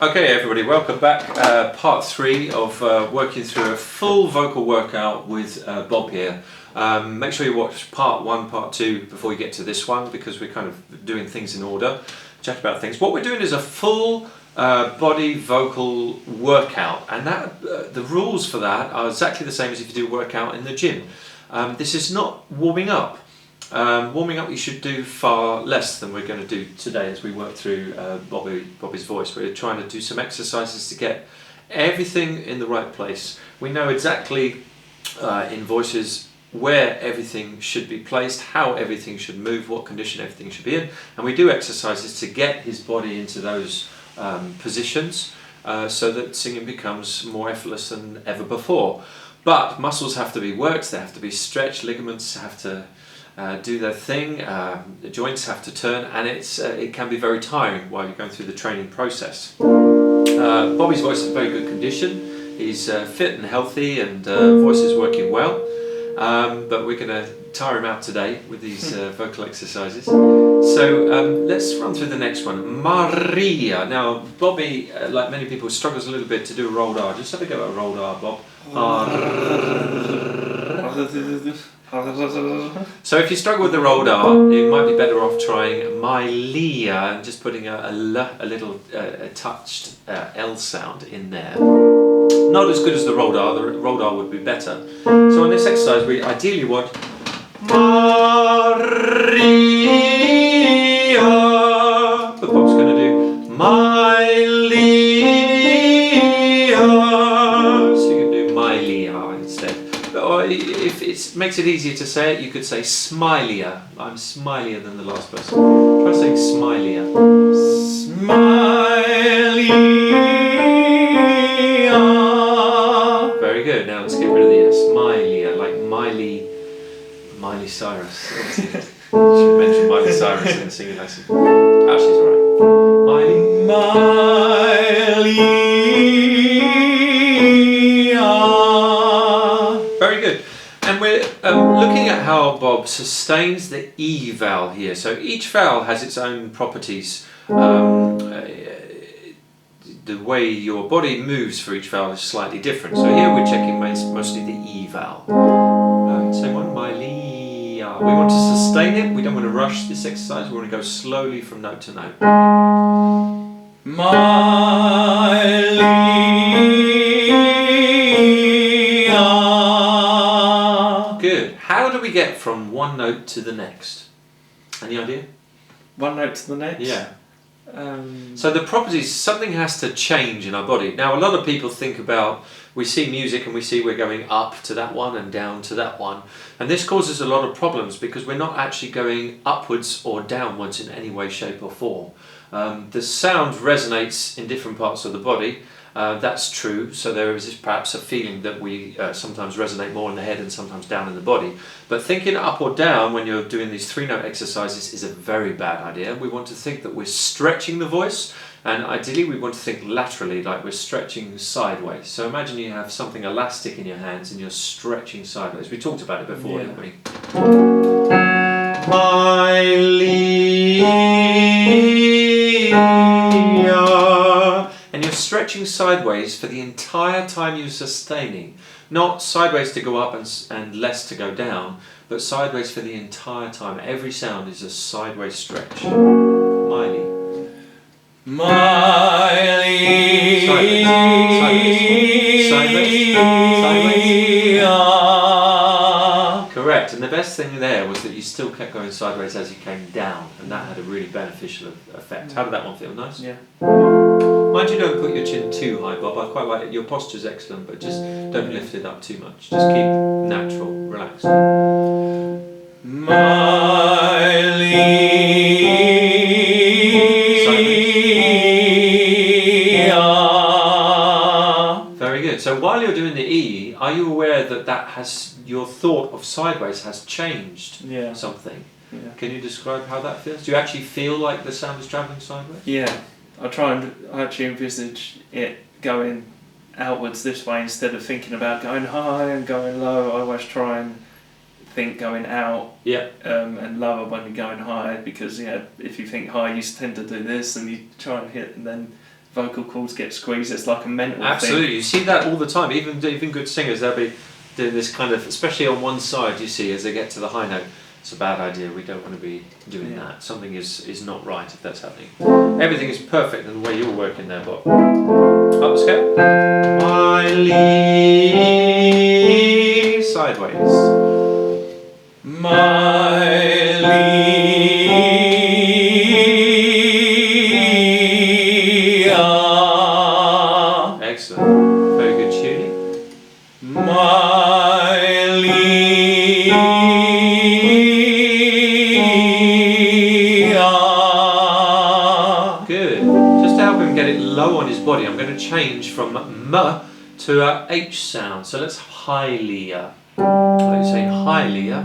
Okay everybody, welcome back. Part 3 of working through a full vocal workout with Bob here. Make sure you watch part 1, part 2 before you get to this one, because we're kind of doing things in order, chat about things. What we're doing is a full body vocal workout, and that the rules for that are exactly the same as if you do a workout in the gym. This is not warming up. Warming up you should do far less than we're going to do today as we work through Bobby's voice. We're trying to do some exercises to get everything in the right place. We know exactly in voices where everything should be placed, how everything should move, what condition everything should be in, and we do exercises to get his body into those positions so that singing becomes more effortless than ever before. But muscles have to be worked, they have to be stretched, ligaments have to do their thing, the joints have to turn, and it can be very tiring while you're going through the training process. Bobby's voice is in very good condition. He's fit and healthy, and voice is working well, but we're going to tire him out today with these vocal exercises. So let's run through the next one. Maria. Now Bobby, like many people, struggles a little bit to do a rolled R. Just have a go at a rolled R, Bob. So if you struggle with the rolled R, you might be better off trying Mylia and just putting a little touched L sound in there. Not as good as the rolled R would be better. So on this exercise we ideally want Maria, but Bob's going to do Mylia, so you can do Mylia instead. Or if it makes it easier to say it, you could say smilier. I'm smilier than the last person. Try saying smilier. Smilia. Very good. Now let's get rid of the smilier, like Miley Cyrus. You should mention Miley Cyrus in the singing lesson. Ah, she's alright. Miley. Very good. And we're looking at how Bob sustains the E vowel here. So each vowel has its own properties. The way your body moves for each vowel is slightly different. So here we're checking mostly the E vowel. Same one, Mylia. We want to sustain it. We don't want to rush this exercise. We want to go slowly from note to note. Mylia. Good. How do we get from one note to the next? Any idea? One note to the next? Yeah. So the properties, something has to change in our body. Now a lot of people think about, we see music and we see we're going up to that one and down to that one, and this causes a lot of problems because we're not actually going upwards or downwards in any way, shape or form. The sound resonates in different parts of the body. That's true, so there is perhaps a feeling that we sometimes resonate more in the head and sometimes down in the body. But thinking up or down when you're doing these 3-note exercises is a very bad idea. We want to think that we're stretching the voice, and ideally we want to think laterally, like we're stretching sideways. So imagine you have something elastic in your hands and you're stretching sideways. We talked about it before, didn't we? And you're stretching sideways for the entire time you're sustaining. Not sideways to go up and less to go down, but sideways for the entire time. Every sound is a sideways stretch. Miley. Miley. Sideways. Correct. And the best thing there was that you still kept going sideways as you came down, and that had a really beneficial effect. How did that one feel? Nice? Yeah. Mind you don't put your chin too high, Bob. I quite like it. Your posture's excellent, but just don't lift it up too much. Just keep natural, relaxed. Very good. So while you're doing the E, are you aware that your thought of sideways has changed something? Yeah. Can you describe how that feels? Do you actually feel like the sound is travelling sideways? Yeah. I try and actually envisage it going outwards this way instead of thinking about going high and going low. I always try and think going out and lower when you're going high, because if you think high you tend to do this and you try and hit and then vocal cords get squeezed. It's like a mental Absolutely, thing. you see that all the time. Even good singers, they'll be doing this kind of, especially on one side. You see as they get to the high note. It's a bad idea. We don't want to be doing that. Something is not right if that's happening. Everything is perfect in the way you're working there, Bob. Up the scale. My lee, sideways. My lee. Excellent. Very good tuning. My lee. Good. Just to help him get it low on his body, I'm going to change from M to a H sound. So let's highlier. Like you're saying highlier.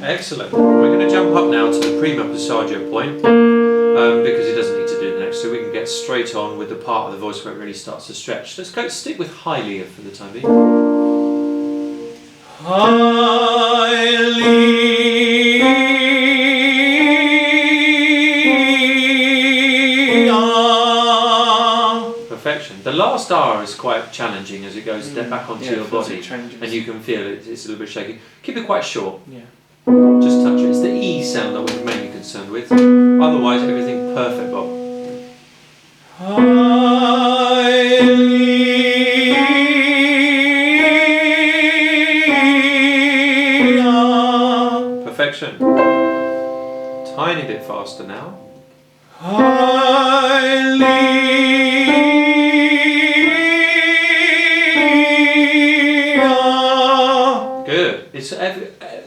Excellent. We're going to jump up now to the prima passaggio point because he doesn't need to do the next two. We can get straight on with the part of the voice where it really starts to stretch. Let's go stick with highlier for the time being. Perfection. The last R is quite challenging as it goes back onto your body, and you can feel it. It's a little bit shaky. Keep it quite short. Yeah. Just touch it. It's the E sound that we're mainly concerned with. Otherwise, everything perfect, Bob. Perfection. Tiny bit faster now. Good. It's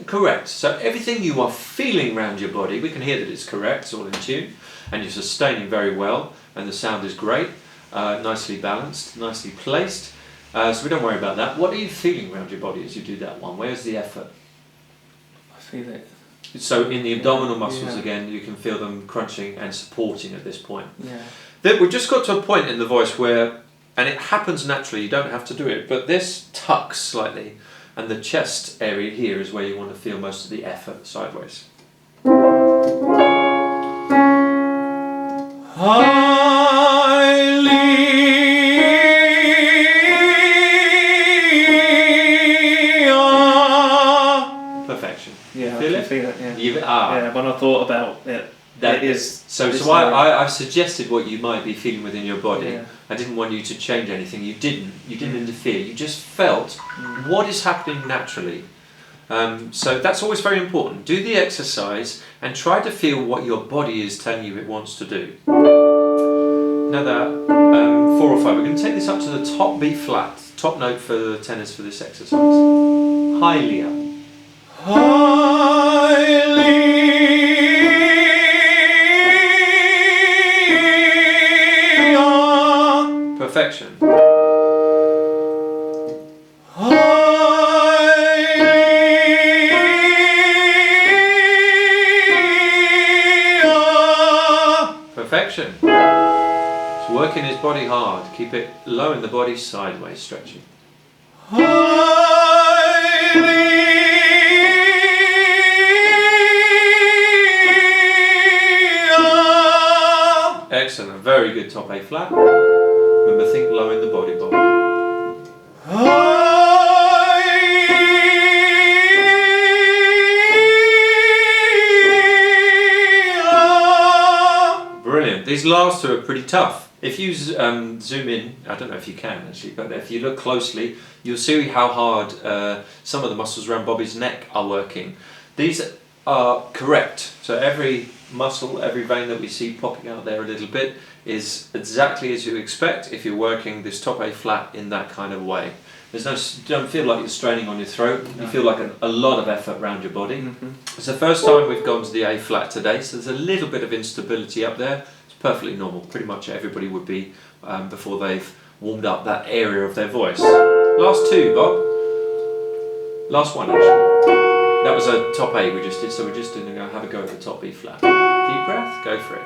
correct. So everything you are feeling around your body, we can hear that it's correct, it's all in tune, and you're sustaining very well, and the sound is great, nicely balanced, nicely placed. So we don't worry about that. What are you feeling around your body as you do that one? Where's the effort? I feel it. So in the abdominal muscles again, you can feel them crunching and supporting at this point. Yeah. Then we've just got to a point in the voice where, and it happens naturally, you don't have to do it, but this tucks slightly, and the chest area here is where you want to feel most of the effort sideways. Perfection. Yeah, Feel I it? can feel it. Yeah. Yeah, when I thought about it, that it is. So I've suggested what you might be feeling within your body. Yeah. I didn't want you to change anything. You didn't interfere. You just felt what is happening naturally. So that's always very important. Do the exercise and try to feel what your body is telling you it wants to do. Another 4 or 5. We're going to take this up to the top B flat, top note for the tenors for this exercise. Highlier. Perfection. Perfection. It's working his body hard. Keep it low in the body, sideways stretching. Excellent. Very good top A flat. Remember, think low in the body, Bob. Brilliant. These last two are pretty tough. If you zoom in, I don't know if you can actually, but if you look closely, you'll see how hard some of the muscles around Bobby's neck are working. These are correct. So every muscle, every vein that we see popping out there a little bit is exactly as you expect if you're working this top A flat in that kind of way. There's no, don't feel like you're straining on your throat. You feel like a lot of effort around your body. It's the first time we've gone to the A flat today, so there's a little bit of instability up there. It's perfectly normal. Pretty much everybody would be before they've warmed up that area of their voice. Last two, Bob. Last one actually. That was a top A we just did, so we're just going to have a go at the top B flat. Deep breath, go for it.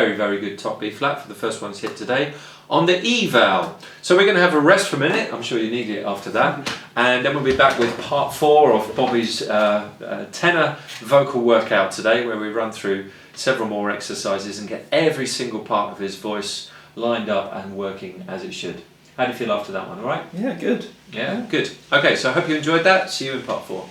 very, very good top B flat for the first ones hit today on the E vowel. So we're going to have a rest for a minute. I'm sure you need it after that. And then we'll be back with part 4 of Bobby's tenor vocal workout today, where we run through several more exercises and get every single part of his voice lined up and working as it should. How do you feel after that one, all right? Yeah, good. Yeah, good. Okay, so I hope you enjoyed that. See you in part 4.